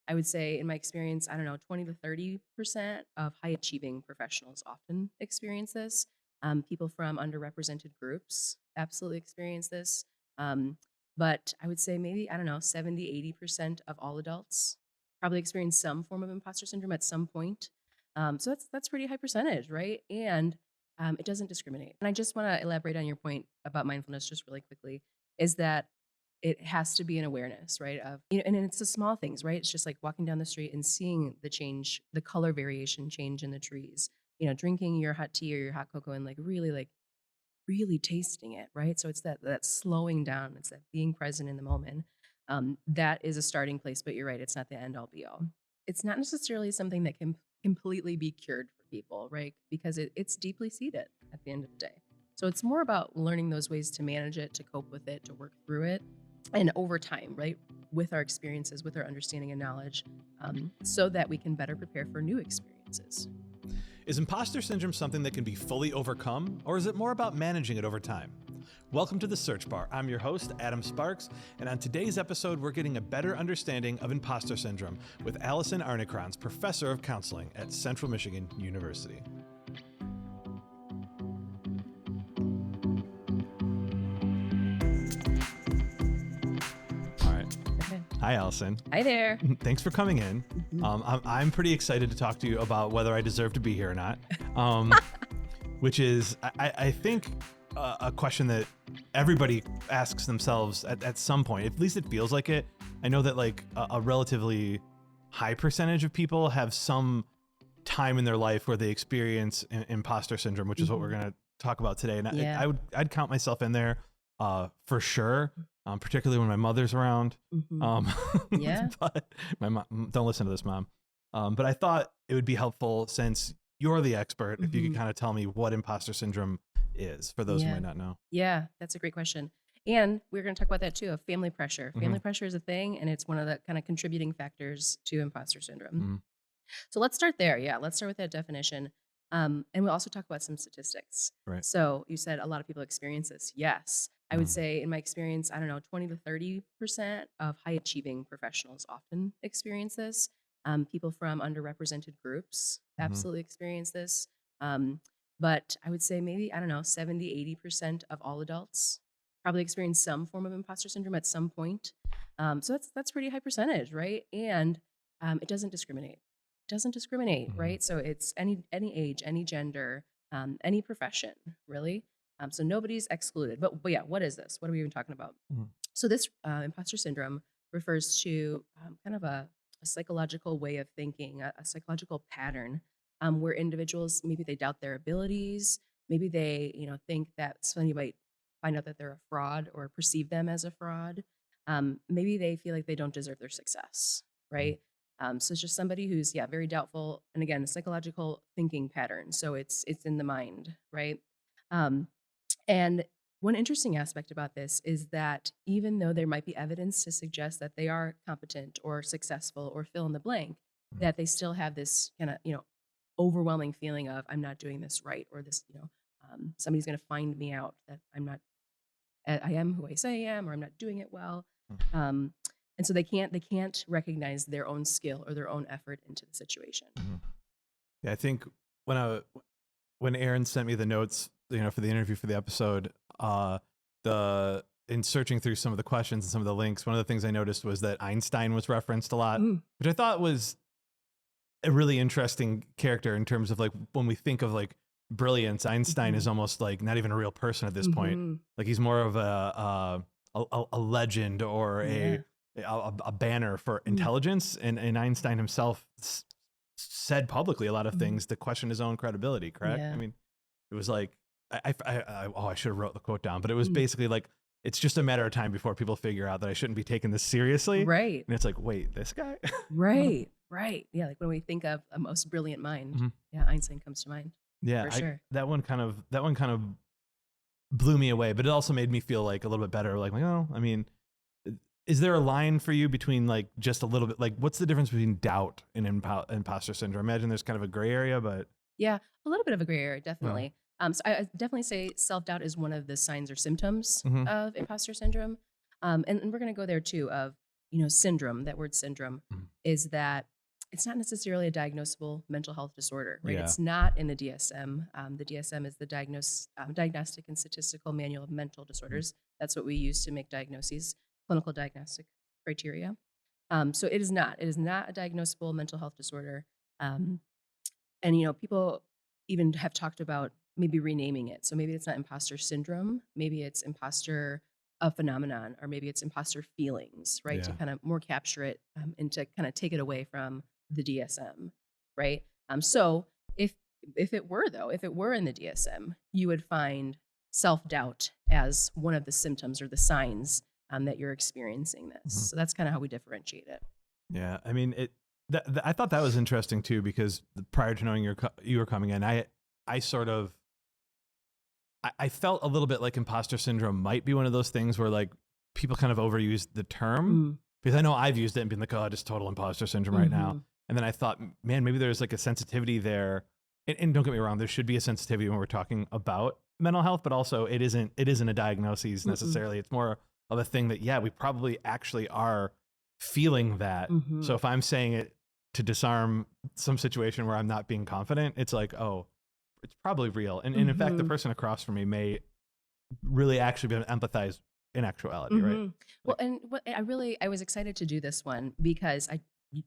I would say in my experience, I don't know, 20 to 30% of high achieving professionals often experience this. People from underrepresented groups absolutely experience this. Um, but I would say maybe, I don't know, 70, 80% of all adults probably experience some form of imposter syndrome at some point. So that's pretty high percentage, right? And it doesn't discriminate. And I just want to elaborate on your point about mindfulness just really quickly, is that it has to be an awareness, right? Of, and it's the small things, right? It's just like walking down the street and seeing the change, the color variation change in the trees, drinking your hot tea or your hot cocoa and really tasting it, right? So it's that slowing down, it's that being present in the moment. That is a starting place, but you're right, it's not the end all be all. It's not necessarily something that can completely be cured for people, right? Because it's deeply seated at the end of the day. So it's more about learning those ways to manage it, to cope with it, to work through it, and over time, right? With our experiences, with our understanding and knowledge, so that we can better prepare for new experiences. Is imposter syndrome something that can be fully overcome, or is it more about managing it over time? Welcome to The Search Bar. I'm your host, Adam Sparks, and on today's episode, we're getting a better understanding of imposter syndrome with Allison Arnekrans, professor of counseling at Central Michigan University. Hi, Allison. Hi there. Thanks for coming in. I'm pretty excited to talk to you about whether I deserve to be here or not, which is, I think, a question that everybody asks themselves at some point. At least it feels like it. I know that like a relatively high percentage of people have some time in their life where they experience imposter syndrome, which is what we're going to talk about today. And I'd count myself in there for sure. Particularly when my mother's around. Yeah. But my mom, don't listen to this, Mom. But I thought it would be helpful, since you're the expert, if you could kind of tell me what imposter syndrome is for those who might not know. Yeah, that's a great question. And we're going to talk about that too, of family pressure. Family pressure is a thing, and it's one of the kind of contributing factors to imposter syndrome. So let's start there. Yeah, let's start with that definition. And we'll also talk about some statistics. Right. So you said a lot of people experience this. Yes. I would say in my experience, I don't know, 20 to 30% of high achieving professionals often experience this. People from underrepresented groups absolutely experience this. But I would say maybe, I don't know, 70, 80% of all adults probably experience some form of imposter syndrome at some point. So that's pretty high percentage, right? And it doesn't discriminate. Right? So it's any age, any gender, any profession, really. So nobody's excluded. But yeah, what is this? What are we even talking about? So this imposter syndrome refers to kind of a psychological way of thinking, a psychological pattern where individuals, maybe they doubt their abilities, maybe they think that somebody might find out that they're a fraud or perceive them as a fraud. Maybe they feel like they don't deserve their success, right? So it's just somebody who's very doubtful, and again, a psychological thinking pattern. So it's in the mind, right? And one interesting aspect about this is that even though there might be evidence to suggest that they are competent or successful or fill in the blank, that they still have this kind of overwhelming feeling of, I'm not doing this right, or this somebody's going to find me out, that I am who I say I am, or I'm not doing it well. And so they can't recognize their own skill or their own effort into the situation. Yeah, I think when Aaron sent me the notes, for the interview for the episode, in searching through some of the questions and some of the links, one of the things I noticed was that Einstein was referenced a lot, which I thought was a really interesting character in terms of like when we think of like brilliance. Einstein is almost like not even a real person at this point. Like he's more of a legend or a banner for intelligence, and Einstein himself said publicly a lot of things to question his own credibility. Correct? I mean, it was like I should have wrote the quote down, but it was basically like, it's just a matter of time before people figure out that I shouldn't be taking this seriously. Right. And it's like, wait, this guy? Right. Yeah, like when we think of a most brilliant mind, Einstein comes to mind. Yeah, for sure. That one kind of blew me away, but it also made me feel like a little bit better. Like, oh, I mean, is there a line for you between like just a little bit, like what's the difference between doubt and imposter syndrome? I imagine there's kind of a gray area, but yeah, a little bit of a gray area, definitely. So I definitely say self-doubt is one of the signs or symptoms of imposter syndrome. And we're going to go there too, of, syndrome, that word syndrome, Mhm. is that it's not necessarily a diagnosable mental health disorder, right? Yeah. It's not in the DSM. The DSM is the Diagnostic and Statistical Manual of Mental Mhm. Disorders. That's what we use to make diagnoses, clinical diagnostic criteria. So it is not. It is not a diagnosable mental health disorder. Um, and people even have talked about maybe renaming it. So maybe it's not imposter syndrome. Maybe it's imposter a phenomenon, or maybe it's imposter feelings, right? To Yeah. kind of more capture it, and to kind of take it away from the DSM, right? So if if it were in the DSM, you would find self doubt as one of the symptoms or the signs that you're experiencing this. Mhm. So that's kind of how we differentiate it. Yeah. I mean, I thought that was interesting too, because prior to knowing you were coming in, I sort of, I felt a little bit like imposter syndrome might be one of those things where like people kind of overuse the term, Mm. because I know I've used it and been like, oh, just total imposter syndrome right now. Hmm. And then I thought, man, maybe there's like a sensitivity there. And don't get me wrong, there should be a sensitivity when we're talking about mental health, but also it isn't a diagnosis Mm-mm. necessarily. It's more of a thing that, yeah, we probably actually are feeling that. So Hmm. if I'm saying it to disarm some situation where I'm not being confident, it's like, oh, it's probably real. And in fact, the Hmm. person across from me may really actually be able to empathize in actuality, right? Hmm. Well, Like, and what I was excited to do this one because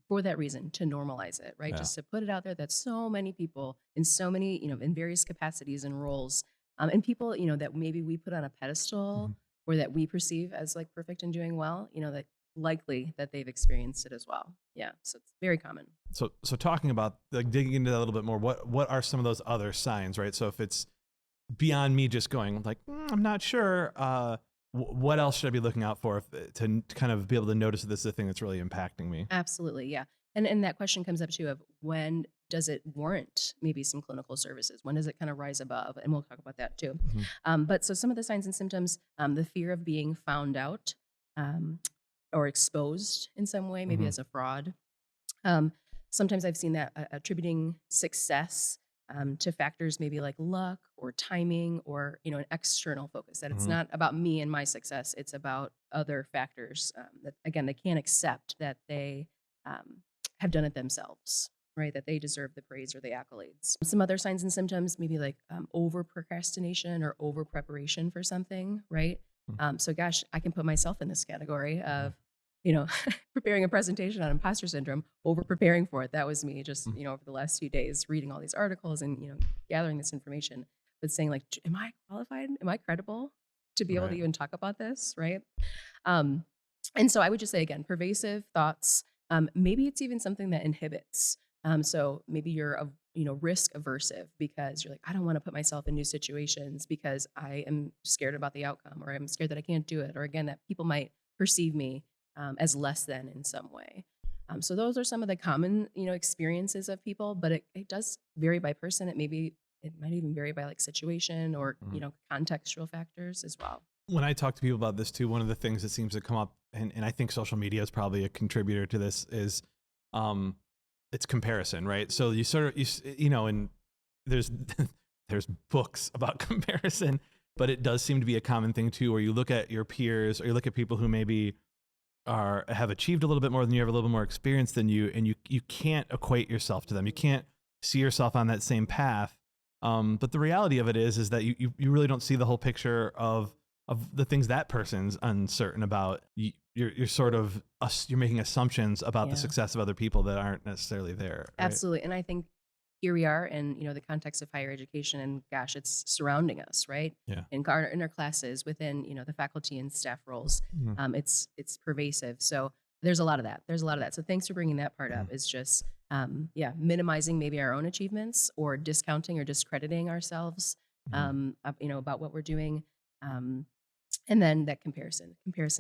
for that reason, to normalize it, right? yeah. Just to put it out there that so many people in so many, in various capacities and roles, and people, that maybe we put on a pedestal Mhm. or that we perceive as like perfect and doing well, that likely that they've experienced it as well. Yeah. So it's very common. So talking about like digging into that a little bit more, what are some of those other signs, right? So if it's beyond me just going like, I'm not sure, what else should I be looking out for to kind of be able to notice that this is the thing that's really impacting me? Absolutely, yeah. And that question comes up too of when does it warrant maybe some clinical services? When does it kind of rise above? And we'll talk about that too. Mhm. But so some of the signs and symptoms, the fear of being found out, um, or exposed in some way, maybe Mhm. as a fraud. Um, Sometimes I've seen that attributing success to factors maybe like luck or timing, or an external focus, that it's Mhm. not about me and my success, it's about other factors, that again they can't accept that they um, have done it themselves, right? That they deserve the praise or the accolades. Some other signs and symptoms, maybe like over procrastination or over preparation for something, right? Mhm. So gosh, I can put myself in this category Yeah. of you know preparing a presentation on imposter syndrome, over preparing for it. That was me just, Mhm. over the last few days reading all these articles and, gathering this information, but saying like, Am I qualified? Am I credible to be able to Right. even talk about this?" Right. Um, and so I would just say again, pervasive thoughts. Maybe it's even something that inhibits. So maybe you're risk aversive because you're like, I don't want to put myself in new situations because I am scared about the outcome, or I'm scared that I can't do it, or again that people might perceive me as less than in some way. So those are some of the common experiences of people, but it does vary by person. It might even vary by like situation or Mhm. contextual factors as well. When I talk to people about this too, one of the things that seems to come up, and I think social media is probably a contributor to this, is um, it's comparison, right? So you sort of, and there's, there's books about comparison, but it does seem to be a common thing too, where you look at your peers or you look at people who maybe have achieved a little bit more than you, have a little bit more experience than you, and you can't equate yourself to them. You can't see yourself on that same path. But the reality of it is that you really don't see the whole picture of the things that person's uncertain about. You're sort of you're making assumptions about the Yeah. success of other people that aren't necessarily there, right? Absolutely. And I think here we are in, the context of higher education, and gosh, it's surrounding us, right? Yeah. In our classes, within, the faculty and staff roles. Mhm. It's pervasive. So there's a lot of that. There's a lot of that. So thanks for bringing that part Mhm. up. Is just yeah, minimizing maybe our own achievements or discounting or discrediting ourselves, Mhm. about what we're doing. Um, and then that comparison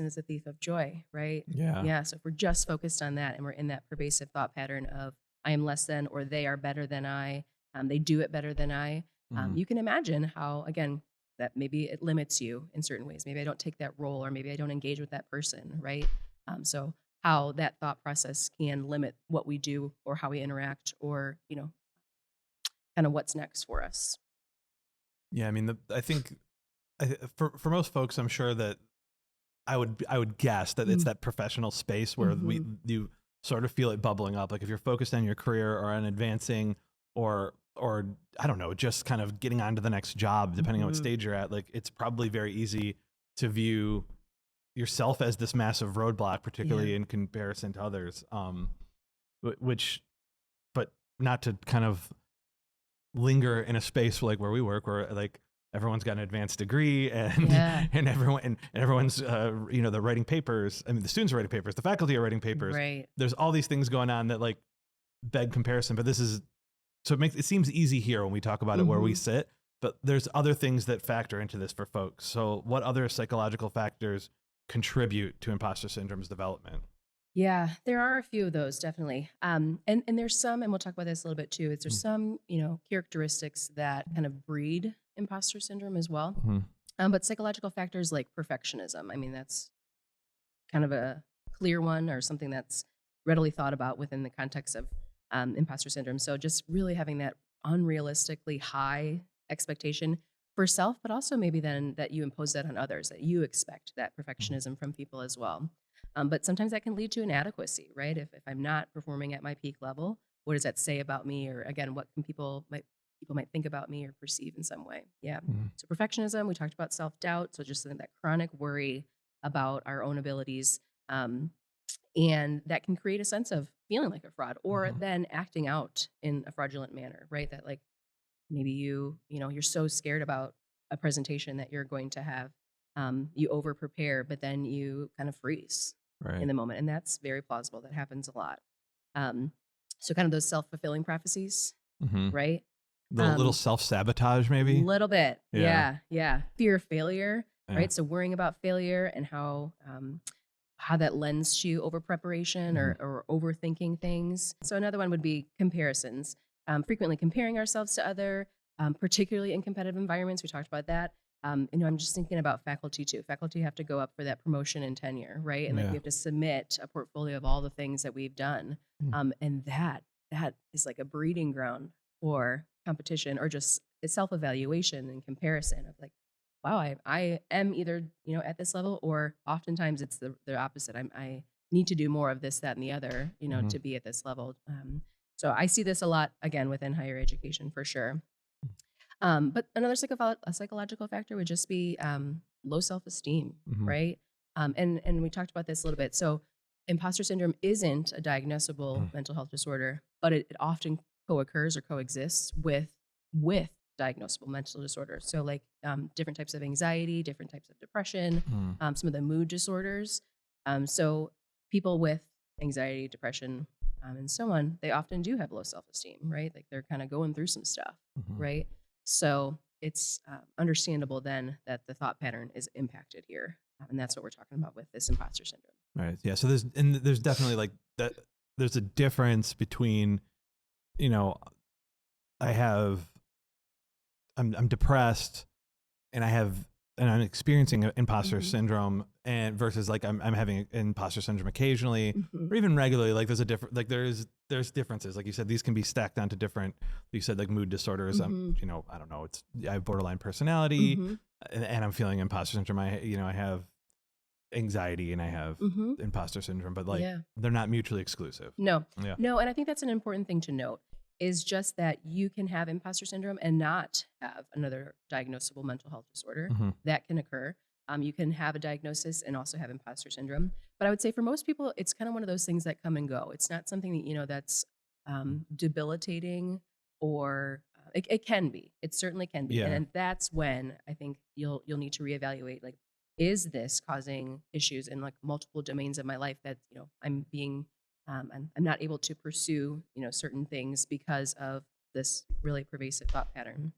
is a thief of joy, right? Yeah. Yeah. So if we're just focused on that and we're in that pervasive thought pattern of I am less than, or they are better than I, they do it better than I, Mhm. you can imagine how, again, that maybe it limits you in certain ways. Maybe I don't take that role, or maybe I don't engage with that person, right? So how that thought process can limit what we do or how we interact, or, kind of what's next for us. Yeah. I mean, I think for most folks, I'm sure that I would guess that it's that professional space where you sort of feel it bubbling up. Like if you're focused on your career or on advancing or I don't know, just kind of getting on to the next job, depending on what stage you're at, like it's probably very easy to view yourself as this massive roadblock, particularly in comparison to others. But not to kind of linger in a space like where we work, where like everyone's got an advanced degree and and everyone's they're writing papers. I mean, the students are writing papers, the faculty are writing papers. Right. There's all these things going on that like beg comparison, but this is so it seems easy here when we talk about it where we sit, but there's other things that factor into this for folks. So what other psychological factors contribute to imposter syndrome's development? Yeah, there are a few of those, definitely. And there's some, and we'll talk about this a little bit too, there's some, characteristics that kind of breed imposter syndrome as well. But psychological factors like perfectionism, I mean, that's kind of a clear one or something that's readily thought about within the context of imposter syndrome. So just really having that unrealistically high expectation for self, but also maybe then that you impose that on others, that you expect that perfectionism from people as well. But sometimes that can lead to inadequacy, right? If I'm not performing at my peak level, what does that say about me? Or again, what can people might think about me or perceive in some way? Yeah. So perfectionism, we talked about self-doubt. So just that chronic worry about our own abilities. And that can create a sense of feeling like a fraud or then acting out in a fraudulent manner, right? That like maybe you're so scared about a presentation that you're going to have, you over prepare, but then you kind of freeze in the moment. And that's very plausible. That happens a lot. So kind of those self-fulfilling prophecies, right? Little self-sabotage maybe? Little bit. Yeah. Fear of failure, right? So worrying about failure and how that lends to over preparation or overthinking things. So another one would be comparisons. Frequently comparing ourselves to other, particularly in competitive environments. We talked about that. I'm just thinking about faculty too. Faculty have to go up for that promotion and tenure, right? And like we have to submit a portfolio of all the things that we've done. And that is like a breeding ground for competition or just self-evaluation and comparison of like, wow, I am either, at this level, or oftentimes it's the opposite. I need to do more of this, that, and the other, to be at this level. So I see this a lot, again, within higher education for sure. But another psychological factor would just be low self-esteem, right? And we talked about this a little bit. So imposter syndrome isn't a diagnosable mental health disorder, but it often co-occurs or coexists with diagnosable mental disorders. So like different types of anxiety, different types of depression, some of the mood disorders. So people with anxiety, depression, and so on, they often do have low self-esteem, right? Like they're kind of going through some stuff, right? So it's understandable then that the thought pattern is impacted here. And that's what we're talking about with this imposter syndrome. Right. Yeah. So there's definitely like that. There's a difference between, I'm depressed and I'm experiencing imposter syndrome and versus like I'm having imposter syndrome occasionally or even regularly. Like there's a different, like there's differences. Like you said, these can be stacked onto different, you said like mood disorders. I don't know. I have borderline personality and I'm feeling imposter syndrome. I have anxiety and I have imposter syndrome, but like they're not mutually exclusive. No. And I think that's an important thing to note is just that you can have imposter syndrome and not have another diagnosable mental health disorder. That can occur. You can have a diagnosis and also have imposter syndrome. But I would say for most people, it's kind of one of those things that come and go. It's not something that, that's debilitating or it can be. It certainly can be. Yeah. And that's when I think you'll need to reevaluate, like, is this causing issues in like multiple domains of my life that, I'm being I'm not able to pursue, certain things because of this really pervasive thought pattern.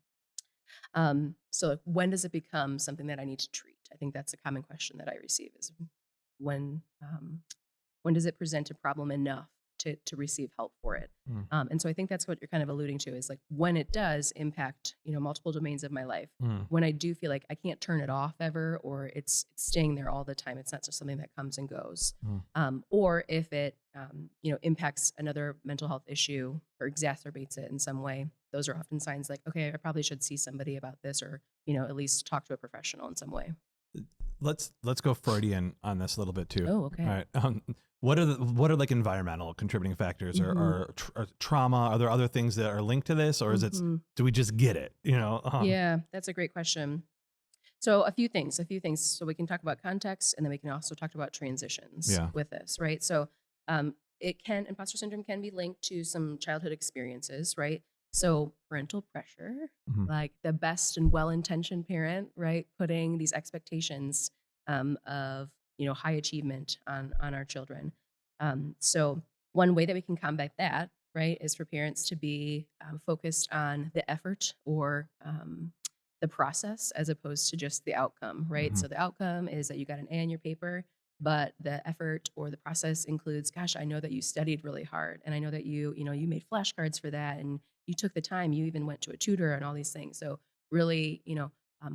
So like, when does it become something that I need to treat? I think that's a common question that I receive is when does it present a problem enough to receive help for it? And so I think that's what you're kind of alluding to is like when it does impact, multiple domains of my life, when I do feel like I can't turn it off ever, or it's staying there all the time. It's not just something that comes and goes. Or if it, impacts another mental health issue or exacerbates it in some way, those are often signs like, okay, I probably should see somebody about this or, at least talk to a professional in some way. let's go Freudian on this a little bit too. Oh, okay. All right. What are like environmental contributing factors, or trauma? Are there other things that are linked to this, or is it, do we just get it? Yeah, that's a great question. So a few things. So we can talk about context, and then we can also talk about transitions with this, right? So imposter syndrome can be linked to some childhood experiences, right? So parental pressure, like the best and well-intentioned parent, right? Putting these expectations of, high achievement on our children. So one way that we can combat that, right, is for parents to be focused on the effort or the process as opposed to just the outcome, right? So the outcome is that you got an A in your paper, but the effort or the process includes, gosh, I know that you studied really hard, and I know that you made flashcards for that, and you took the time, you even went to a tutor and all these things. So really,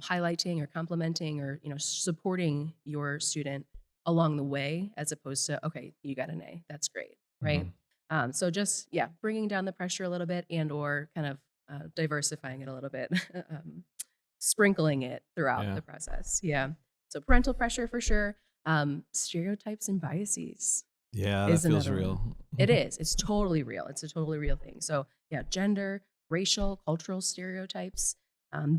highlighting or complimenting or supporting your student along the way, as opposed to, okay, you got an A, that's great, right? So just bringing down the pressure a little bit, and or kind of diversifying it a little bit. Sprinkling it throughout the process. Yeah. So parental pressure for sure. Stereotypes and biases. Yeah, that feels real. It is. It's totally real. It's a totally real thing. So gender, racial, cultural stereotypes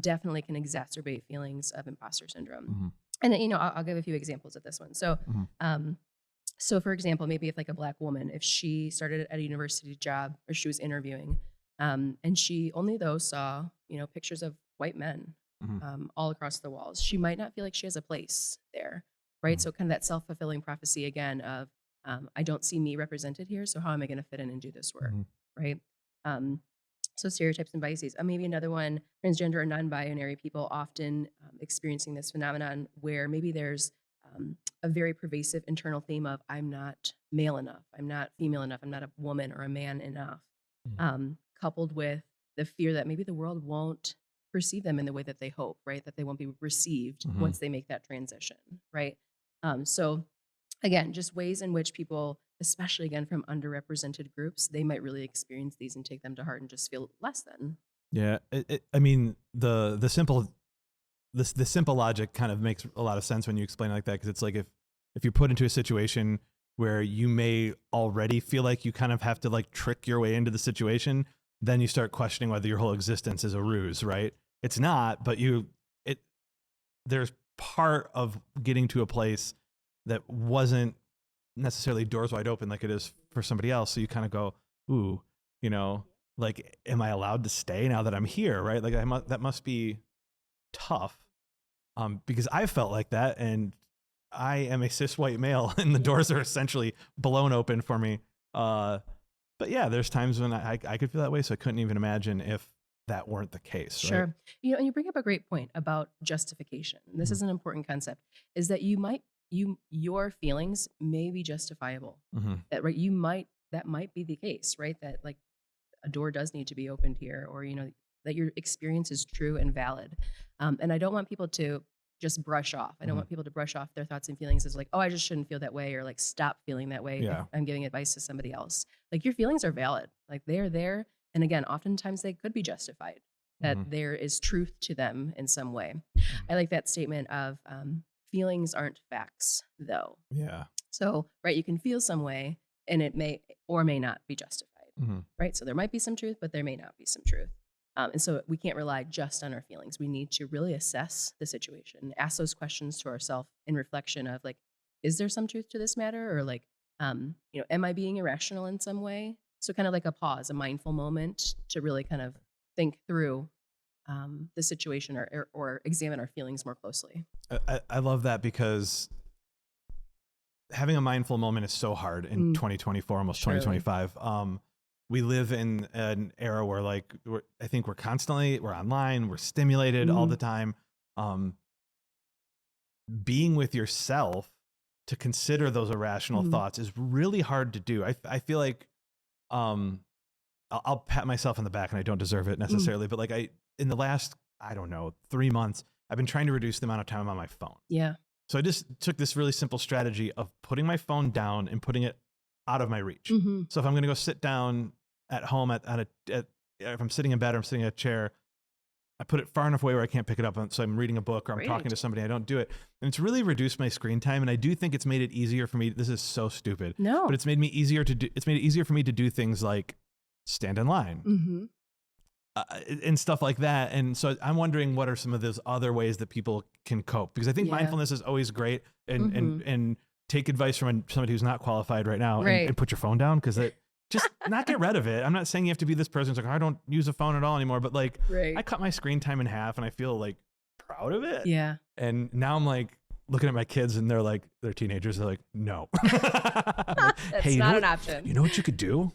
definitely can exacerbate feelings of imposter syndrome. And I'll give a few examples of this one. So so for example, maybe if like a Black woman, if she started at a university job or she was interviewing, and she only saw pictures of white men all across the walls, she might not feel like she has a place there, right? So kind of that self-fulfilling prophecy again of I don't see me represented here, so how am I going to fit in and do this work, right? So stereotypes and biases. Maybe another one, transgender or non-binary people often experiencing this phenomenon where maybe there's a very pervasive internal theme of I'm not male enough, I'm not female enough, I'm not a woman or a man enough, coupled with the fear that maybe the world won't perceive them in the way that they hope, right? That they won't be received once they make that transition, right? So again, just ways in which people, especially again from underrepresented groups, they might really experience these and take them to heart and just feel less than. Yeah, I mean, the simple logic kind of makes a lot of sense when you explain it like that, because it's like if you're put into a situation where you may already feel like you kind of have to like trick your way into the situation, then you start questioning whether your whole existence is a ruse, right? It's not, but there's part of getting to a place that wasn't necessarily doors wide open like it is for somebody else. So you kind of go, ooh, like, am I allowed to stay now that I'm here, right? Like that must be tough, because I felt like that, and I am a cis white male, and the doors are essentially blown open for me. But yeah, there's times when I could feel that way, so I couldn't even imagine if that weren't the case. Sure. Right? And you bring up a great point about justification. This is an important concept, is that your feelings may be justifiable. That that might be the case, right? That like a door does need to be opened here, or that your experience is true and valid. And I don't want people to just brush off. I don't want people to brush off their thoughts and feelings as like, oh, I just shouldn't feel that way, or like stop feeling that way if I'm giving advice to somebody else. Like your feelings are valid. Like they're there. And again, oftentimes they could be justified, that there is truth to them in some way. I like that statement of feelings aren't facts, though. Yeah. So, right, you can feel some way and it may or may not be justified, right? So there might be some truth, but there may not be some truth. And so we can't rely just on our feelings. We need to really assess the situation, ask those questions to ourselves in reflection of like, is there some truth to this matter? Or like, am I being irrational in some way? So kind of like a pause, a mindful moment to really kind of think through the situation or examine our feelings more closely. I love that, because having a mindful moment is so hard in 2024, almost 2025. We live in an era where like, I think we're online, we're stimulated all the time. Being with yourself to consider those irrational thoughts is really hard to do. I feel like, I'll pat myself on the back, and I don't deserve it necessarily, but like in the last, I don't know, 3 months, I've been trying to reduce the amount of time I'm on my phone. Yeah. So I just took this really simple strategy of putting my phone down and putting it out of my reach. So if I'm going to go sit down at home if I'm sitting in bed or I'm sitting in a chair, I put it far enough away where I can't pick it up. So I'm reading a book or I'm Great talking to idea. somebody, I don't do it. And it's really reduced my screen time. And I do think it's made it easier for me. This is so stupid, No. but it's made me easier to do. It's made it easier for me to do things like stand in line. Mm-hmm. And stuff like that. And so I'm wondering what are some of those other ways that people can cope, because I think Yeah. mindfulness is always great, and Mhm. and take advice from somebody who's not qualified right now, Right. and put your phone down, because it just not get rid of it. I'm not saying you have to be this person who's like, I don't use a phone at all anymore, but like Right. I cut my screen time in half and I feel like proud of it. Yeah. And now I'm like looking at my kids and they're teenagers. They're like, no. That's Hey, you know not what- an option. You know what you could do?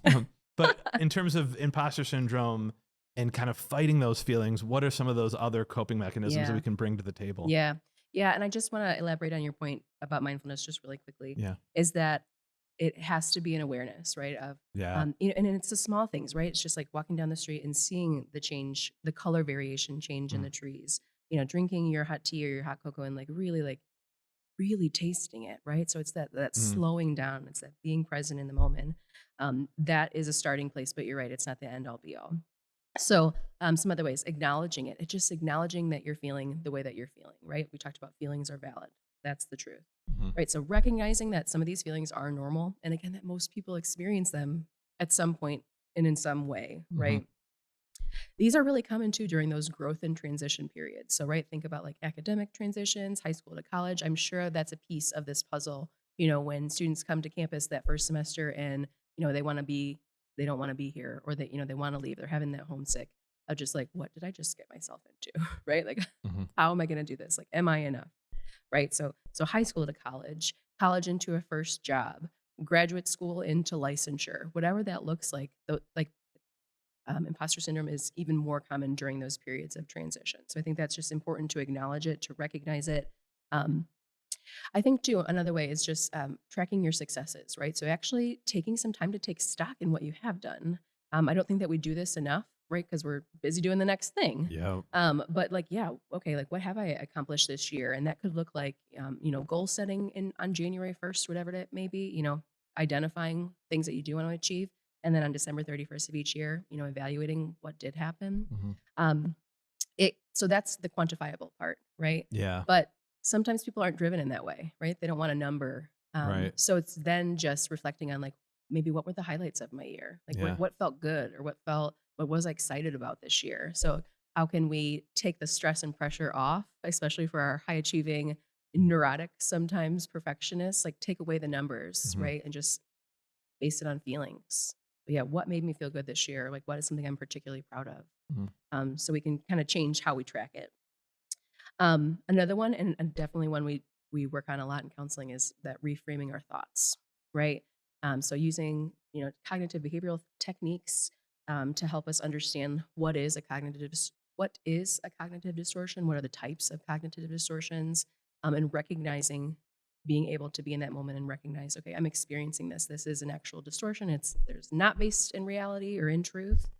But in terms of imposter syndrome and kind of fighting those feelings, what are some of those other coping mechanisms that Yeah. we can bring to the table? Yeah. Yeah. And I just want to elaborate on your point about mindfulness just really quickly. Yeah. Is that it has to be an awareness, right? Of, Yeah. and it's the small things, right? It's just like walking down the street and seeing the change, the color variation change in the trees, drinking your hot tea or your hot cocoa and like really tasting it, right? So it's that slowing down, it's that being present in the moment. That is a starting place, but you're right, it's not the end all be all. So some other ways, acknowledging it. It's just acknowledging that you're feeling the way that you're feeling, right? We talked about feelings are valid. That's the truth, right? So recognizing that some of these feelings are normal, and again, that most people experience them at some point and in some way, right? These are really common too during those growth and transition periods. So, right, think about like academic transitions, high school to college. I'm sure that's a piece of this puzzle. When students come to campus that first semester and they don't want to be here, or that they want to leave. They're having that homesick of just like, what did I just get myself into, right? Like, how am I going to do this? Like, am I enough? Right. So high school to college, college into a first job, graduate school into licensure, whatever that looks like. Imposter syndrome is even more common during those periods of transition. So I think that's just important to acknowledge it, to recognize it. I think too, another way is just tracking your successes, right? So actually taking some time to take stock in what you have done. I don't think that we do this enough, right? Because we're busy doing the next thing. Yeah. But like, yeah, okay, like what have I accomplished this year? And that could look like, goal setting on January 1st, whatever it may be, identifying things that you do want to achieve. And then on December 31st of each year, evaluating what did happen. So that's the quantifiable part, right? Yeah. But sometimes people aren't driven in that way, right? They don't want a number. Right. So it's then just reflecting on like, maybe what were the highlights of my year? Like what felt good, or what was I excited about this year? So how can we take the stress and pressure off, especially for our high achieving, neurotic, sometimes perfectionists, like take away the numbers, right? And just base it on feelings. But yeah, what made me feel good this year? Like what is something I'm particularly proud of? So we can kind of change how we track it. Another one, and definitely one we work on a lot in counseling, is that reframing our thoughts, right? So using cognitive behavioral techniques to help us understand what is a cognitive distortion, what are the types of cognitive distortions, and recognizing, being able to be in that moment and recognize, okay, I'm experiencing this. This is an actual distortion. There's not based in reality or in truth.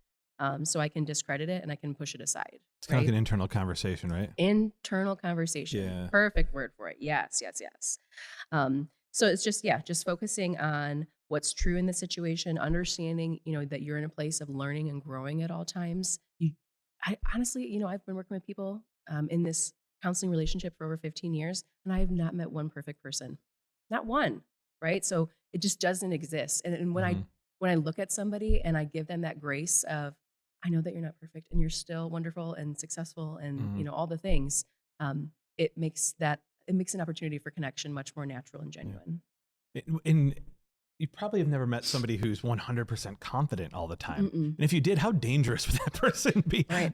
So I can discredit it and I can push it aside. It's kind of like an internal conversation, right? Internal conversation. Yeah. Perfect word for it. Yes. So it's just focusing on what's true in the situation, understanding, that you're in a place of learning and growing at all times. I honestly, I've been working with people in this counseling relationship for over 15 years, and I have not met one perfect person. Not one, right? So it just doesn't exist. And when I look at somebody and I give them that grace of, I know that you're not perfect and you're still wonderful and successful and all the things, it makes an opportunity for connection much more natural and genuine. And you probably have never met somebody who's 100% confident all the time. Mm-mm. And if you did, how dangerous would that person be? Right.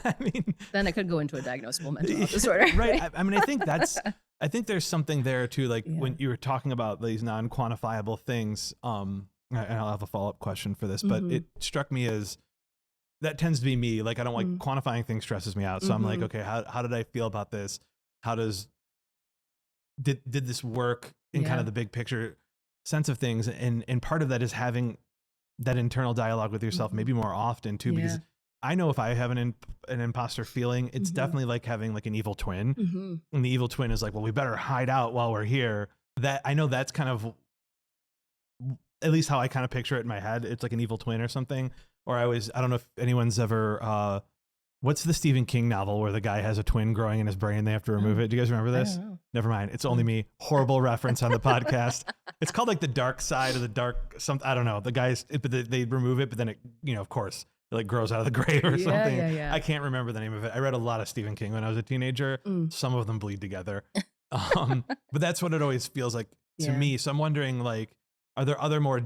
I mean, then it could go into a diagnosable mental health disorder. Right. I mean, I think there's something there too. Like when you were talking about these non-quantifiable things, and I'll have a follow-up question for this, but it struck me as that tends to be me. Like, I don't like quantifying things, stresses me out. So I'm like, okay, how did I feel about this? Did this work in kind of the big picture sense of things? And part of that is having that internal dialogue with yourself, maybe more often too, because I know if I have an imposter feeling, it's definitely like having like an evil twin. And the evil twin is like, well, we better hide out while we're here. That I know that's kind of at least how I kind of picture it in my head. It's like an evil twin or something. Or I don't know if anyone's ever What's the Stephen King novel where the guy has a twin growing in his brain? They have to remove it. Do you guys remember I this? don't know. Never mind. It's only me. Horrible reference on the podcast. It's called like The Dark Side of the Dark something. I don't know. The guys, but they remove it, but then it, of course, it like grows out of the grave or something. Yeah. I can't remember the name of it. I read a lot of Stephen King when I was a teenager. Some of them bleed together. But that's what it always feels like to me. So I'm wondering, like, are there other more,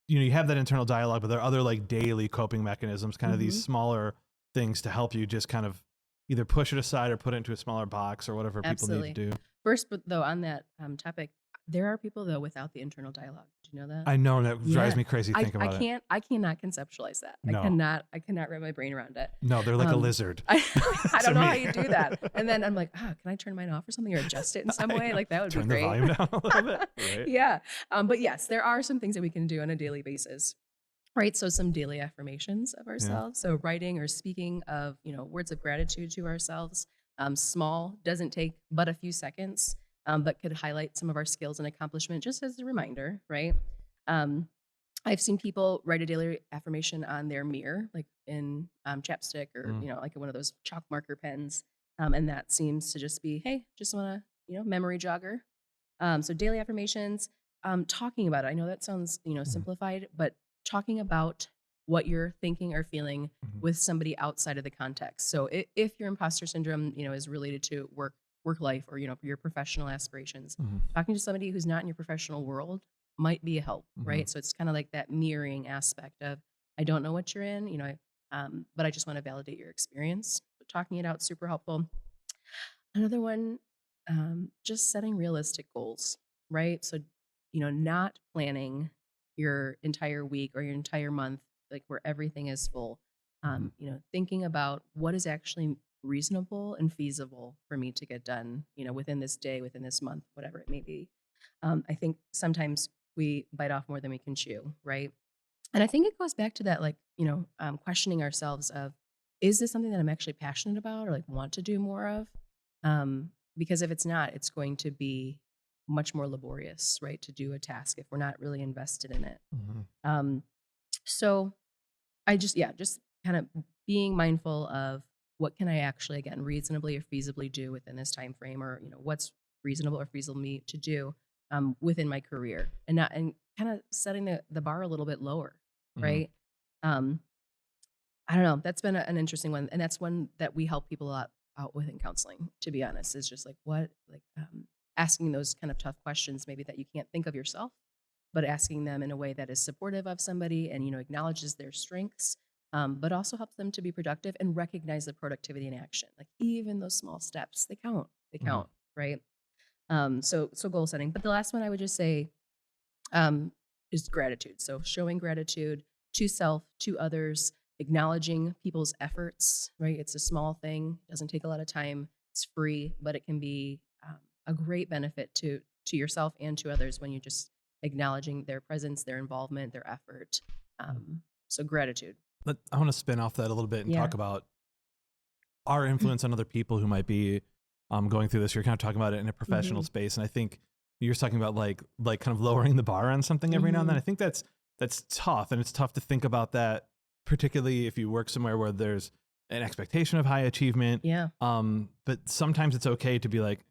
you have that internal dialogue, but there are other like daily coping mechanisms, kind of these smaller things to help you just kind of either push it aside or put it into a smaller box or whatever people need to do. First, but though on that topic, there are people though without the internal dialogue. Did you know that? I know that drives me crazy thinking about it. I cannot conceptualize that. No. I cannot wrap my brain around it. No, they're like a lizard. I don't know how you do that. And then I'm like, can I turn mine off or something or adjust it in some way? Like that would be great. Turn the volume down a little bit. Right? Yeah. But yes, there are some things that we can do on a daily basis. Right. So some daily affirmations of ourselves. So writing or speaking of, words of gratitude to ourselves. Small, doesn't take but a few seconds, but could highlight some of our skills and accomplishment just as a reminder, right? I've seen people write a daily affirmation on their mirror, like in chapstick or, like one of those chalk marker pens. And that seems to just be, hey, just want to, memory jogger. So daily affirmations, talking about it. I know that sounds, simplified, but talking about what you're thinking or feeling with somebody outside of the context. So if your imposter syndrome, is related to work life or, your professional aspirations, talking to somebody who's not in your professional world might be a help, right? So it's kind of like that mirroring aspect of, I don't know what you're in, but I just want to validate your experience. So talking it out, super helpful. Another one, just setting realistic goals, right? So, not planning your entire week or your entire month, like where everything is full, thinking about what is actually reasonable and feasible for me to get done, within this day, within this month, whatever it may be. I think sometimes we bite off more than we can chew, right? And I think it goes back to that, like, questioning ourselves of, is this something that I'm actually passionate about or like want to do more of? Because if it's not, it's going to be much more laborious, right, to do a task if we're not really invested in it. So I just kind of being mindful of what can I actually, again, reasonably or feasibly do within this time frame, or what's reasonable or feasible me to do within my career, and kind of setting the bar a little bit lower, right? I don't know. That's been an interesting one, and that's one that we help people out with in counseling. To be honest, is just asking those kind of tough questions, maybe that you can't think of yourself, but asking them in a way that is supportive of somebody and, acknowledges their strengths, but also helps them to be productive and recognize the productivity in action. Like even those small steps, they count. They count, right? So goal setting. But the last one I would just say is gratitude. So showing gratitude to self, to others, acknowledging people's efforts, right? It's a small thing, doesn't take a lot of time, it's free, but it can be a great benefit to yourself and to others when you just acknowledging their presence, their involvement, their effort. So gratitude. I want to spin off that a little bit and talk about our influence on other people who might be going through this. You're kind of talking about it in a professional space, and I think you're talking about like kind of lowering the bar on something every now and then. I think that's tough, and it's tough to think about that, particularly if you work somewhere where there's an expectation of high achievement. Yeah. But sometimes it's okay to be like,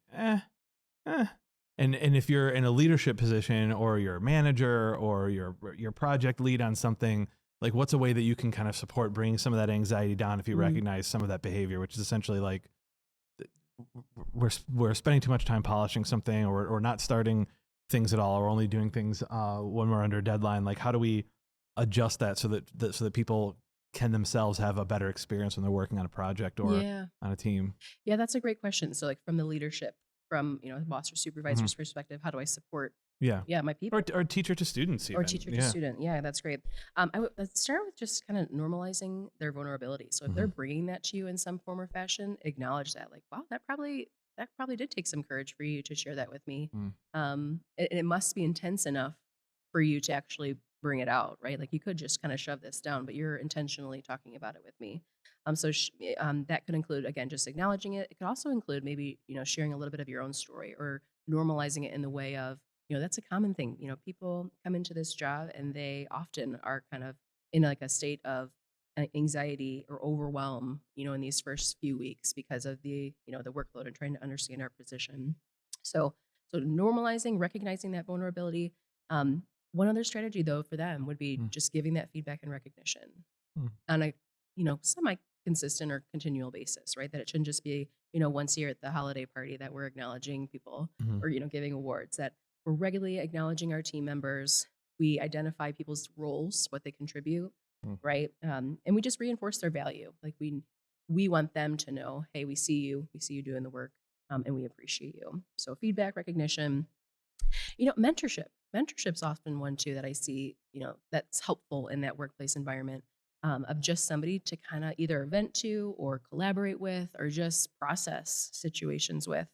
And if you're in a leadership position or you're a manager or you're project lead on something, like what's a way that you can kind of support bringing some of that anxiety down if you recognize some of that behavior, which is essentially like we're spending too much time polishing something or not starting things at all or only doing things when we're under a deadline. Like how do we adjust that so that people can themselves have a better experience when they're working on a project or on a team? Yeah, that's a great question. So like from the leadership, from the boss or supervisor's perspective, how do I support my people, or teacher to students even. Or teacher to student? That's great. Let's start with just kind of normalizing their vulnerability. So if they're bringing that to you in some form or fashion, acknowledge that, like, wow, that probably did take some courage for you to share that with me. It must be intense enough for you to actually bring it out, right? Like you could just kind of shove this down, but you're intentionally talking about it with me. So that could include, again, just acknowledging it. It could also include maybe, sharing a little bit of your own story or normalizing it in the way of, that's a common thing. People come into this job and they often are kind of in like a state of anxiety or overwhelm, in these first few weeks because of the workload and trying to understand our position. So, so normalizing, recognizing that vulnerability. One other strategy though for them would be Mm. just giving that feedback and recognition Mm. on a, semi consistent or continual basis, right? That it shouldn't just be, once a year at the holiday party that we're acknowledging people Mhm. or, giving awards, that we're regularly acknowledging our team members. We identify people's roles, what they contribute, Mm. right? And we just reinforce their value. Like we want them to know, hey, we see you doing the work, and we appreciate you. So feedback, recognition, mentorship. Mentorship's often one too that I see, that's helpful in that workplace environment, of just somebody to kind of either vent to or collaborate with or just process situations with.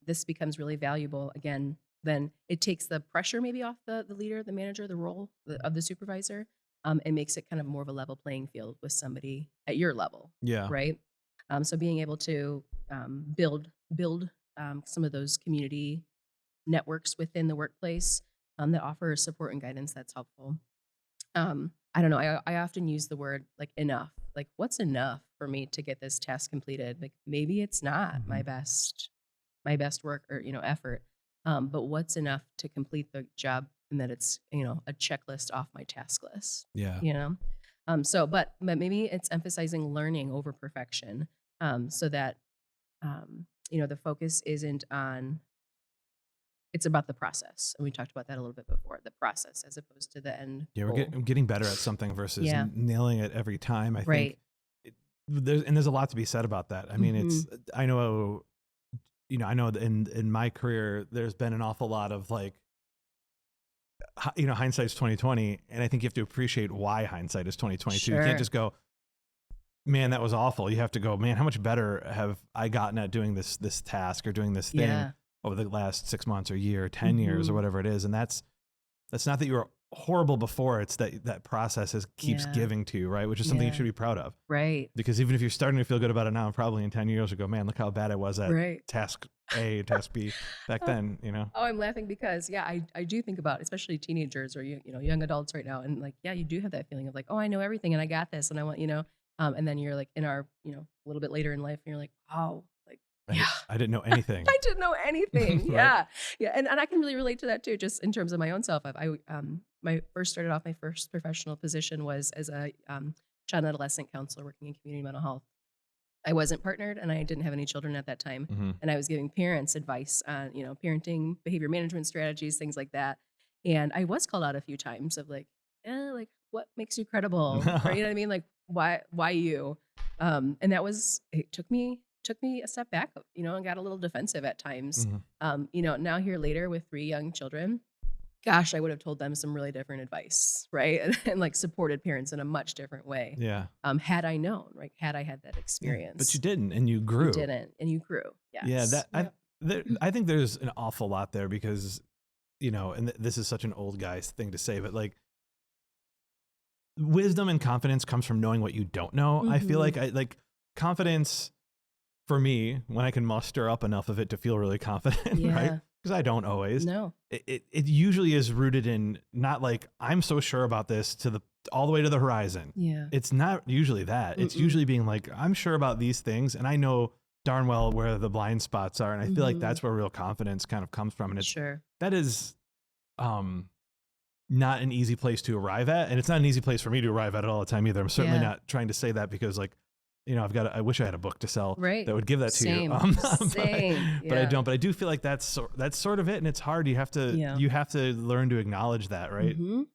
This becomes really valuable again. Then it takes the pressure maybe off the leader, the manager, the role of the supervisor, and makes it kind of more of a level playing field with somebody at your level, Yeah. right? So being able to build some of those community networks within the workplace, that offer support and guidance that's helpful. I don't know. I often use the word like enough. Like, what's enough for me to get this task completed? Like, maybe it's not Mhm. my best work or effort, but what's enough to complete the job and that it's a checklist off my task list. Yeah. But maybe it's emphasizing learning over perfection, so that the focus isn't on it's about the process, and we talked about that a little bit before, the process as opposed to the end Yeah, goal. getting better at something versus Yeah, nailing it every time. I think right. there's a lot to be said about that. I mean, Mhm. I know, I know that in my career, there's been an awful lot of like, hindsight's 2020, and I think you have to appreciate why hindsight is 2022. You can't Sure. just go, man, that was awful. You have to go, man, how much better have I gotten at doing this task or doing this thing Yeah. over the last 6 months or year, or 10 years or Mhm. whatever it is. And that's not that you were horrible before. It's that process keeps Yeah. giving to you, right? Which is something you Yeah. should be proud of. Right. Because even if you're starting to feel good about it now, probably in 10 years you'll go, man, look how bad I was at Right. task A, task B back Oh, then, oh, I'm laughing because yeah, I do think about especially teenagers or young adults right now, and like yeah, you do have that feeling of like, oh, I know everything and I got this and I want and then you're like in our a little bit later in life and you're like, wow, like yeah. I didn't know anything. I didn't know anything. Right? Yeah. Yeah. And I can really relate to that too, just in terms of my own self. My first professional position was as a child and adolescent counselor working in community mental health. I wasn't partnered and I didn't have any children at that time. Mm-hmm. And I was giving parents advice on, parenting, behavior management strategies, things like that. And I was called out a few times of like what makes you credible? Or you know what I mean? Like why you? And that was it took me a step back, and got a little defensive at times. Mm-hmm. Now here later with 3 young children, gosh, I would have told them some really different advice, right? And like supported parents in a much different way. Yeah. Had I known, right? Had I had that Yeah. But you experience. didn't, and you You grew. didn't, and you grew. Yeah. Yes. Yep. I think there's an awful lot there because, and this is such an old guy's thing to say, but like wisdom and confidence comes from knowing what you don't know. I feel Mhm. like confidence for me, when I can muster up enough of it to feel really confident, right? Yeah. Because I don't always. No. It usually is rooted in not like I'm so sure about this all the way to the horizon. Yeah. It's not usually that. It's Mm-mm. usually being like, I'm sure about these things and I know darn well where the blind spots are. And I feel like Mhm. that's where real confidence kind of comes from. And Sure. that is not an easy place to arrive at. And it's not an easy place for me to arrive at all the time either. I'm certainly Yeah. not trying to say that because like, I wish I had a book to sell Right. that would give that to Same. you. Same. But I Yeah. don't. But I do feel like that's sort of it, and it's hard. You have to Yeah. learn to acknowledge that, right? Mhm. So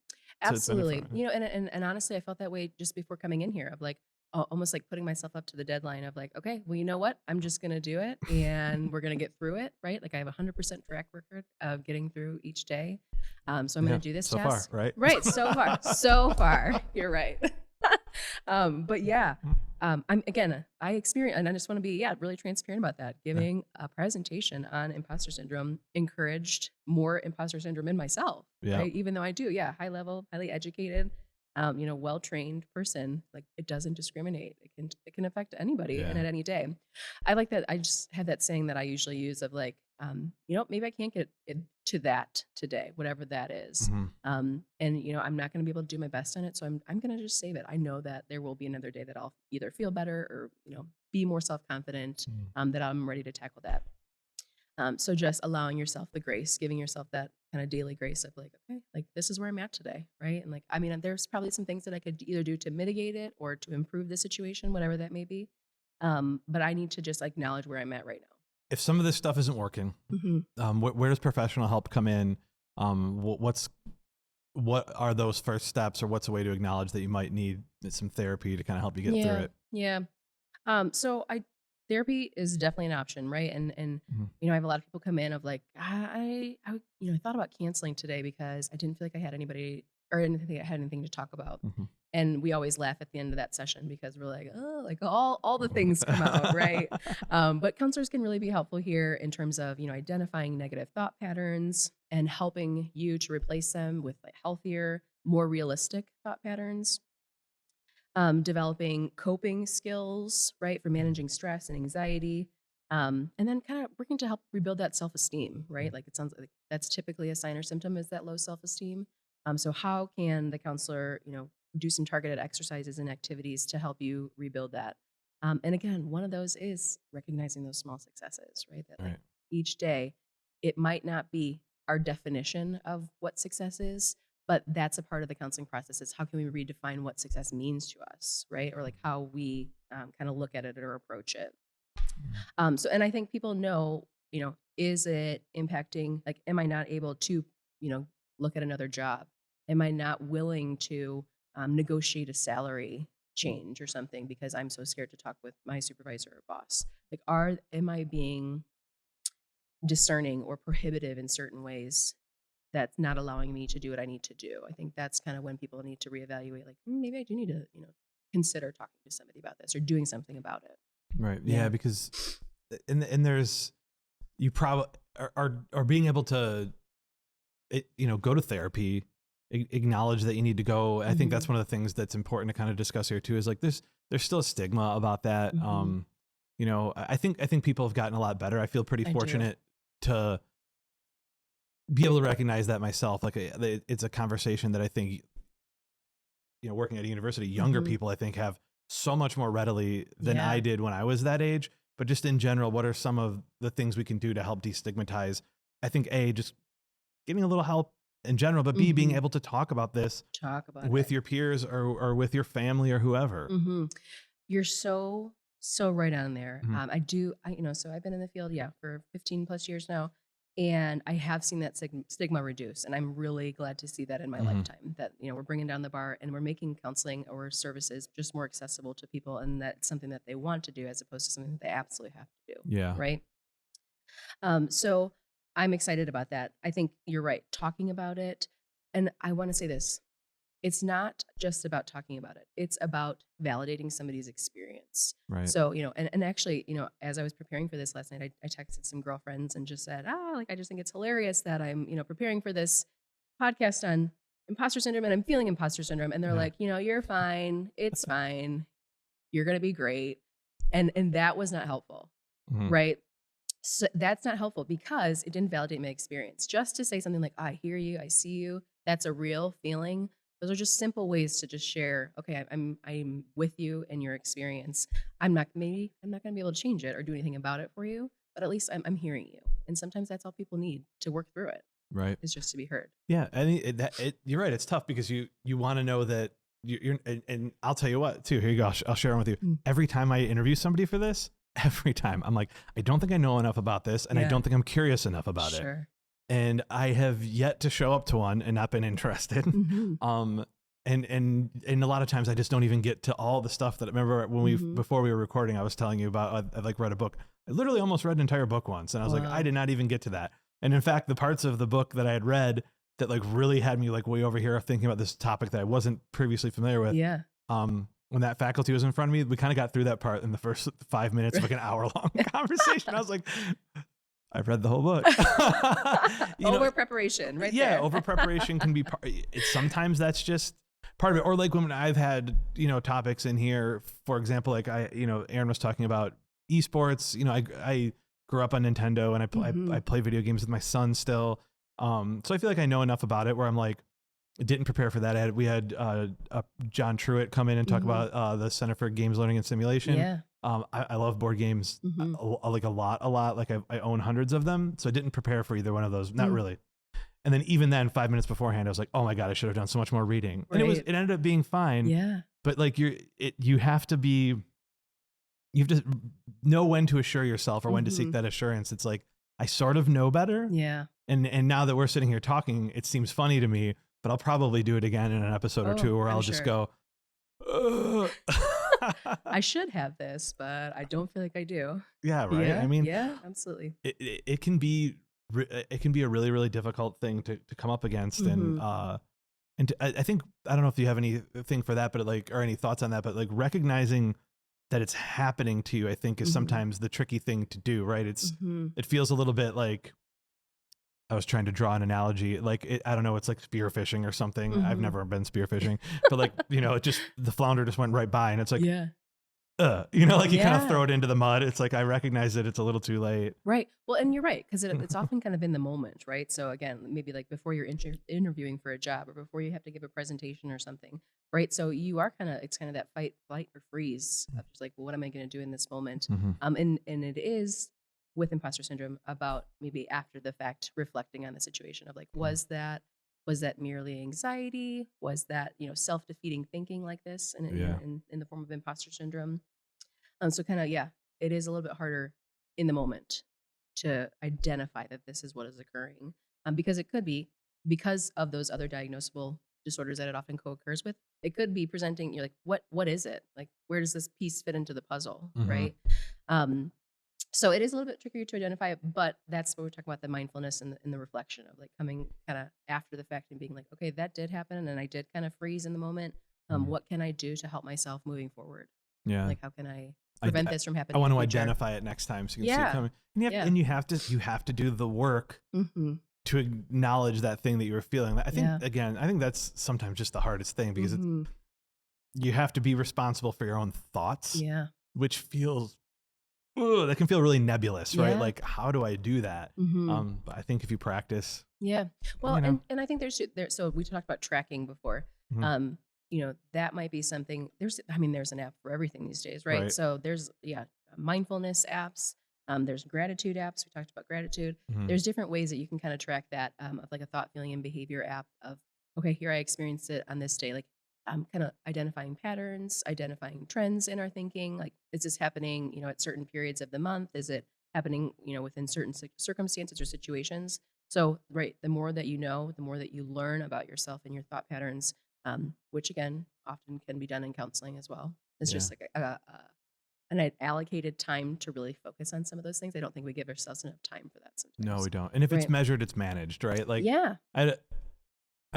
it's Absolutely. benefit. And honestly, I felt that way just before coming in here of like almost like putting myself up to the deadline of like, okay, well, you know what? I'm just going to do it and we're going to get through it. Right. Like I have 100% track record of getting through each day. So I'm going to do this so task. far, right? Right. So far. So far. You're right. But yeah, I experience, and I just want to be, really transparent about that. Giving a presentation on imposter syndrome encouraged more imposter syndrome in myself, Yeah. right? Even though I do, high level, highly educated, well-trained person, like it doesn't discriminate. It can affect anybody and Yeah. at any day. I like that. I just have that saying that I usually use of like, maybe I can't get to that today, whatever that is. And I'm not going to be able to do my best on it. So I'm going to just save it. I know that there will be another day that I'll either feel better or, be more self-confident, that I'm ready to tackle that. So just allowing yourself the grace, giving yourself that kind of daily grace of like, okay, like this is where I'm at today, right? And like, I mean, there's probably some things that I could either do to mitigate it or to improve the situation, whatever that may be. But I need to just acknowledge where I'm at right now. If some of this stuff isn't working, where does professional help come in? What are those first steps, or what's a way to acknowledge that you might need some therapy to kind of help you get through it? Yeah. So therapy is definitely an option, right? And I have a lot of people come in of like, I thought about canceling today because I didn't feel like I had anybody or anything. I had anything to talk about. And we always laugh at the end of that session because we're like, oh, like all the things come out, right? But counselors can really be helpful here in terms of, identifying negative thought patterns and helping you to replace them with like healthier, more realistic thought patterns. Developing coping skills, right, for managing stress and anxiety. And then kind of working to help rebuild that self-esteem, right? Like it sounds like that's typically a sign or symptom is that low self-esteem. So how can the counselor, do some targeted exercises and activities to help you rebuild that? And again, one of those is recognizing those small successes, right? That like each day, it might not be our definition of what success is, but that's a part of the counseling process is how can we redefine what success means to us, right? Or like how we kind of look at it or approach it. And I think people know, is it impacting, like, am I not able to, look at another job? Am I not willing to negotiate a salary change or something because I'm so scared to talk with my supervisor or boss? Like, am I being discerning or prohibitive in certain ways that's not allowing me to do what I need to do? I think that's kind of when people need to reevaluate, like, maybe I do need to, consider talking to somebody about this or doing something about it. Right. Yeah. Because, and there's, you probably are being able to, go to therapy, acknowledge that you need to go. I think that's one of the things that's important to kind of discuss here too, is like there's still a stigma about that. I think people have gotten a lot better. I feel pretty fortunate to be able to recognize that myself. Like it's a conversation that I think, working at a university, younger people, I think, have so much more readily than I did when I was that age. But just in general, what are some of the things we can do to help destigmatize? I think just getting a little help in general, but B, being able to talk about this with your peers or with your family or whoever. You're so right on there. So I've been in the field, for 15 plus years now. And I have seen that stigma reduce. And I'm really glad to see that in my lifetime, that, we're bringing down the bar and we're making counseling or services just more accessible to people. And that's something that they want to do as opposed to something that they absolutely have to do. Yeah. Right. So I'm excited about that. I think you're right. Talking about it. And I want to say this. It's not just about talking about it. It's about validating somebody's experience. Right. So, and actually, as I was preparing for this last night, I texted some girlfriends and just said, I just think it's hilarious that I'm, preparing for this podcast on imposter syndrome and I'm feeling imposter syndrome. And they're like, you're fine. It's fine. You're going to be great. And that was not helpful. Right. So that's not helpful because it didn't validate my experience. Just to say something like, I hear you, I see you. That's a real feeling. Those are just simple ways to just share. Okay, I'm with you in your experience. I'm not going to be able to change it or do anything about it for you, but at least I'm hearing you. And sometimes that's all people need to work through it. Right, is just to be heard. Yeah, and you're right. It's tough because you want to know that you're. And I'll tell you what, too. Here you go. I'll share them with you. Every time I interview somebody for this, every time I'm like, I don't think I know enough about this, and I don't think I'm curious enough about it. And I have yet to show up to one and not been interested. And a lot of times I just don't even get to all the stuff that I remember when before we were recording, I was telling you about, I read a book. I literally almost read an entire book once. And I was like, I did not even get to that. And in fact, the parts of the book that I had read that really had me way over here thinking about this topic that I wasn't previously familiar with. When that faculty was in front of me, we kind of got through that part in the first 5 minutes of an hour-long conversation. I was like, I've read the whole book. Over preparation, right? Yeah, over preparation can be part. Sometimes that's just part of it. Or when I've had topics in here, for example, Aaron was talking about esports. I grew up on Nintendo, and I play video games with my son still. So I feel like I know enough about it where I'm like, didn't prepare for that. We had John Truitt come in and talk about the Center for Games Learning and Simulation. Yeah. I love board games like a lot. Like I own hundreds of them. So I didn't prepare for either one of those. Not really. And then even then, 5 minutes beforehand, I was like, oh my God, I should have done so much more reading. And it ended up being fine. Yeah. But like you have to know when to assure yourself or when to seek that assurance. It's like, I sort of know better. Yeah. And now that we're sitting here talking, it seems funny to me, but I'll probably do it again in an episode or two where I'll just go, ugh. I should have this, but I don't feel like I do. Yeah, right. I mean, yeah, absolutely. It can be a really, really difficult thing to come up against. And I think, I don't know if you have anything for that, but like, or any thoughts on that, but like recognizing that it's happening to you, I think is sometimes the tricky thing to do, right? It feels a little bit like, I was trying to draw an analogy, like I don't know, it's like spearfishing or something. I've never been spearfishing, but like, the flounder just went right by, and it's like, like you kind of throw it into the mud. It's like, I recognize that it's a little too late. Right. Well, and you're right, because it's often kind of in the moment, right? So again, maybe like before you're interviewing for a job or before you have to give a presentation or something, right? So you are it's kind of that fight, flight, or freeze of just like, well, what am I going to do in this moment? And it is with imposter syndrome about maybe after the fact reflecting on the situation of like, was that merely anxiety? Was that, self-defeating thinking like this in the form of imposter syndrome? So kind of, it is a little bit harder in the moment to identify that this is what is occurring, because it could be because of those other diagnosable disorders that it often co-occurs with. It could be presenting, you're like, what is it? Like, where does this piece fit into the puzzle, right? So it is a little bit trickier to identify, but that's what we're talking about, the mindfulness and the reflection of like coming kind of after the fact and being like, okay, that did happen, and I did kind of freeze in the moment. What can I do to help myself moving forward? Yeah. Like, how can I prevent this from happening? I want to identify it next time so you can see it coming. And you have to do the work to acknowledge that thing that you were feeling. I think that's sometimes just the hardest thing, because you have to be responsible for your own thoughts. Yeah. Which feels, that can feel really nebulous, right? Like, how do I do that? But I think if you practice. Yeah. Well, and I think there's so we talked about tracking before. That might be something. There's an app for everything these days, right? So there's mindfulness apps. There's gratitude apps. We talked about gratitude. There's different ways that you can kind of track that, of like a thought, feeling, and behavior app of, okay, here I experienced it on this day. Like, kind of identifying patterns, identifying trends in our thinking. Like, is this happening, at certain periods of the month? Is it happening, within certain circumstances or situations? So, right, the more that you know, the more that you learn about yourself and your thought patterns, which again, often can be done in counseling as well. It's just like an allocated time to really focus on some of those things. I don't think we give ourselves enough time for that sometimes. No, we don't. And if it's measured, it's managed, right? Like, I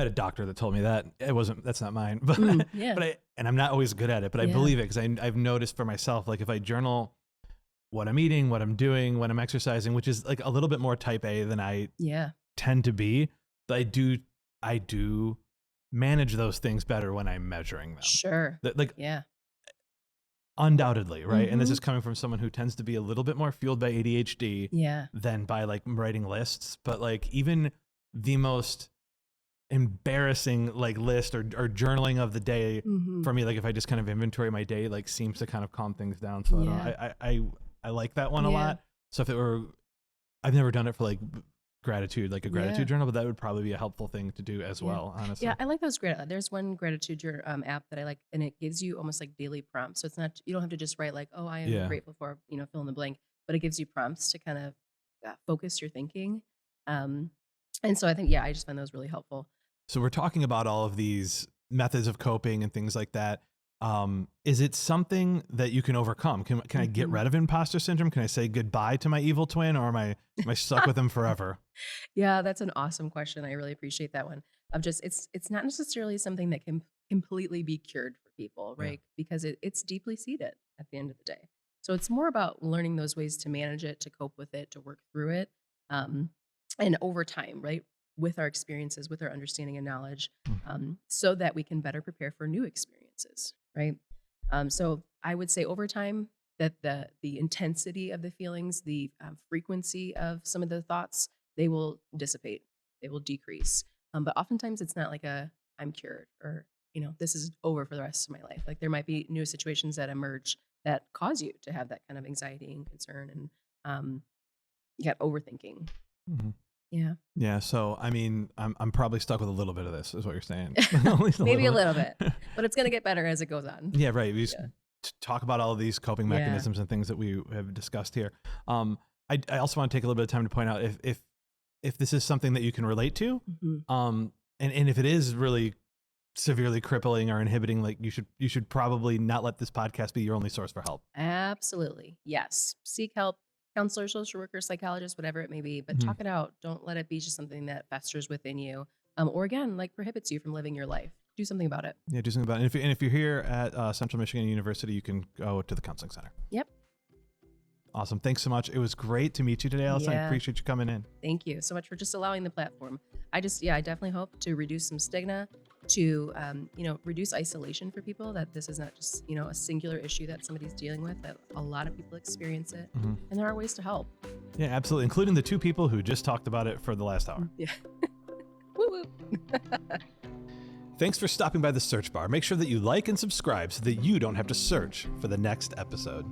had a doctor that told me that. That's not mine, but and I'm not always good at it, but I believe it, because I've noticed for myself, like if I journal what I'm eating, what I'm doing, when I'm exercising, which is like a little bit more type A than I tend to be, but I do manage those things better when I'm measuring them. Sure. Undoubtedly, right? And this is coming from someone who tends to be a little bit more fueled by ADHD than by like writing lists. But like even the most embarrassing like list or journaling of the day for me, like if I just kind of inventory my day, like seems to kind of calm things down. So I like that one a lot. So if it were, I've never done it for like gratitude, like a gratitude journal, but that would probably be a helpful thing to do as well, honestly. I like those there's one gratitude app that I like, and it gives you almost like daily prompts. So it's not, you don't have to just write like, oh, I am grateful for, fill in the blank, but it gives you prompts to kind of focus your thinking. And so I think, I just find those really helpful. So we're talking about all of these methods of coping and things like that. Is it something that you can overcome? Can I get rid of imposter syndrome? Can I say goodbye to my evil twin, or am I stuck with him forever? Yeah, that's an awesome question. I really appreciate that one. Of just, it's not necessarily something that can completely be cured for people, right? Because it's deeply seated at the end of the day. So it's more about learning those ways to manage it, to cope with it, to work through it. And over time, right? With our experiences, with our understanding and knowledge, so that we can better prepare for new experiences, right? So I would say over time, that the intensity of the feelings, the frequency of some of the thoughts, they will dissipate, they will decrease. But oftentimes it's not like I'm cured or, this is over for the rest of my life. Like there might be new situations that emerge that cause you to have that kind of anxiety and concern and overthinking. Mm-hmm. Yeah. Yeah. So, I mean, I'm probably stuck with a little bit of this is what you're saying. Maybe a little bit, but it's going to get better as it goes on. Yeah. Right. We just talk about all of these coping mechanisms and things that we have discussed here. I also want to take a little bit of time to point out if this is something that you can relate to, and if it is really severely crippling or inhibiting, like you should probably not let this podcast be your only source for help. Absolutely. Yes. Seek help, counselor, social worker, psychologist, whatever it may be, but talk it out. Don't let it be just something that festers within you. Or again, like prohibits you from living your life. Do something about it. Yeah, do something about it. And if you're here at Central Michigan University, you can go to the counseling center. Yep. Awesome. Thanks so much. It was great to meet you today, Allison. I appreciate you coming in. Thank you so much for just allowing the platform. I definitely hope to reduce some stigma, to reduce isolation for people, that this is not just a singular issue that somebody's dealing with, that a lot of people experience it, and there are ways to help. Yeah, absolutely, including the two people who just talked about it for the last hour. Yeah. Woo woo. Thanks for stopping by the search bar. Make sure that you like and subscribe so that you don't have to search for the next episode.